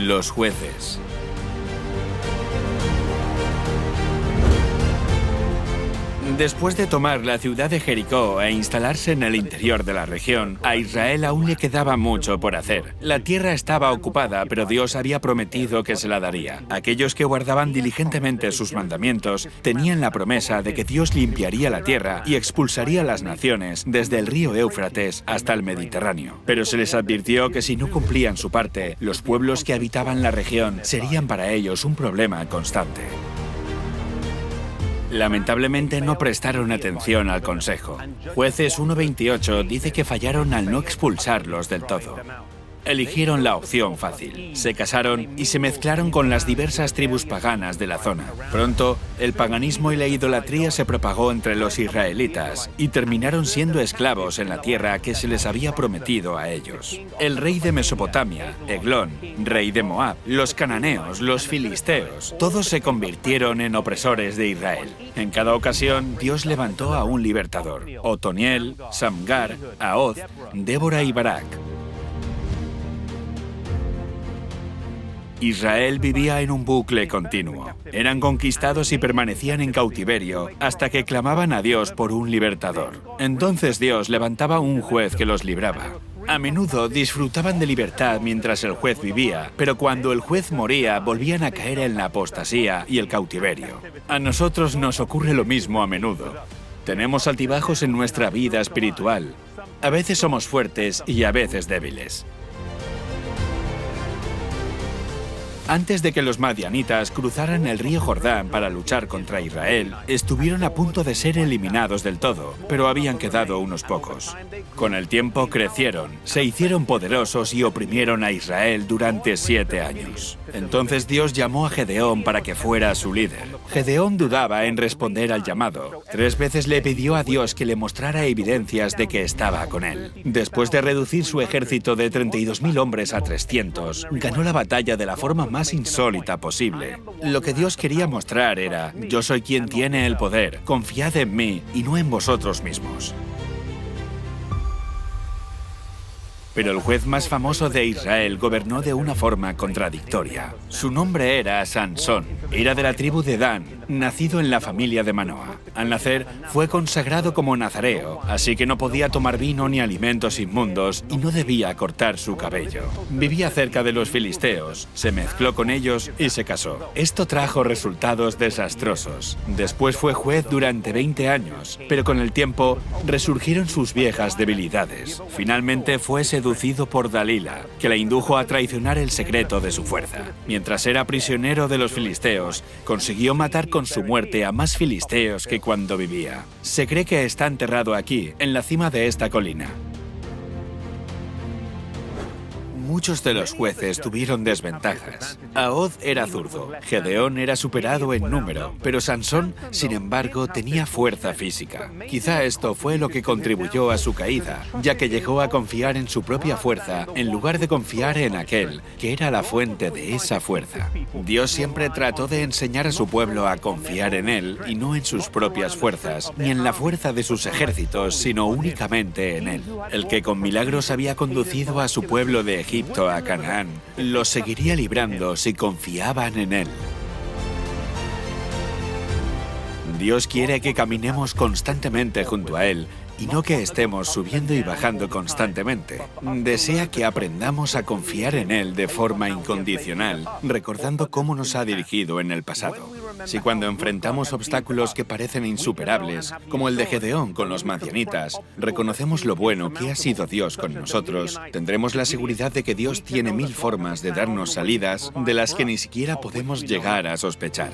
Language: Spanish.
Los jueces. Después de tomar la ciudad de Jericó e instalarse en el interior de la región, a Israel aún le quedaba mucho por hacer. La tierra estaba ocupada, pero Dios había prometido que se la daría. Aquellos que guardaban diligentemente sus mandamientos tenían la promesa de que Dios limpiaría la tierra y expulsaría a las naciones desde el río Éufrates hasta el Mediterráneo. Pero se les advirtió que si no cumplían su parte, los pueblos que habitaban la región serían para ellos un problema constante. Lamentablemente no prestaron atención al consejo. Jueces 1:28 dice que fallaron al no expulsarlos del todo. Eligieron la opción fácil. Se casaron y se mezclaron con las diversas tribus paganas de la zona. Pronto, el paganismo y la idolatría se propagó entre los israelitas y terminaron siendo esclavos en la tierra que se les había prometido a ellos. El rey de Mesopotamia, Eglón, rey de Moab, los cananeos, los filisteos, todos se convirtieron en opresores de Israel. En cada ocasión, Dios levantó a un libertador: Otoniel, Samgar, Ahoz, Débora y Barak. Israel vivía en un bucle continuo. Eran conquistados y permanecían en cautiverio hasta que clamaban a Dios por un libertador. Entonces Dios levantaba un juez que los libraba. A menudo disfrutaban de libertad mientras el juez vivía, pero cuando el juez moría volvían a caer en la apostasía y el cautiverio. A nosotros nos ocurre lo mismo a menudo. Tenemos altibajos en nuestra vida espiritual. A veces somos fuertes y a veces débiles. Antes de que los madianitas cruzaran el río Jordán para luchar contra Israel, estuvieron a punto de ser eliminados del todo, pero habían quedado unos pocos. Con el tiempo crecieron, se hicieron poderosos y oprimieron a Israel durante 7 años. Entonces Dios llamó a Gedeón para que fuera su líder. Gedeón dudaba en responder al llamado. 3 veces le pidió a Dios que le mostrara evidencias de que estaba con él. Después de reducir su ejército de 32.000 hombres a 300, ganó la batalla de la forma más insólita posible. Lo que Dios quería mostrar era: yo soy quien tiene el poder, confiad en mí y no en vosotros mismos. Pero el juez más famoso de Israel gobernó de una forma contradictoria. Su nombre era Sansón. Era de la tribu de Dan, nacido en la familia de Manoa. Al nacer, fue consagrado como nazareo, así que no podía tomar vino ni alimentos inmundos y no debía cortar su cabello. Vivía cerca de los filisteos, se mezcló con ellos y se casó. Esto trajo resultados desastrosos. Después fue juez durante 20 años, pero con el tiempo resurgieron sus viejas debilidades. Finalmente fue seducido por Dalila, que le indujo a traicionar el secreto de su fuerza. Mientras era prisionero de los filisteos, consiguió matar con su muerte a más filisteos que cuando vivía. Se cree que está enterrado aquí, en la cima de esta colina. Muchos de los jueces tuvieron desventajas. Ahoz era zurdo, Gedeón era superado en número, pero Sansón, sin embargo, tenía fuerza física. Quizá esto fue lo que contribuyó a su caída, ya que llegó a confiar en su propia fuerza en lugar de confiar en aquel que era la fuente de esa fuerza. Dios siempre trató de enseñar a su pueblo a confiar en él y no en sus propias fuerzas, ni en la fuerza de sus ejércitos, sino únicamente en él. El que con milagros había conducido a su pueblo de Egipto a Canaán, los seguiría librando si confiaban en él. Dios quiere que caminemos constantemente junto a él y no que estemos subiendo y bajando constantemente. Desea que aprendamos a confiar en él de forma incondicional, recordando cómo nos ha dirigido en el pasado. Si cuando enfrentamos obstáculos que parecen insuperables, como el de Gedeón con los madianitas, reconocemos lo bueno que ha sido Dios con nosotros, tendremos la seguridad de que Dios tiene 1000 formas de darnos salidas de las que ni siquiera podemos llegar a sospechar.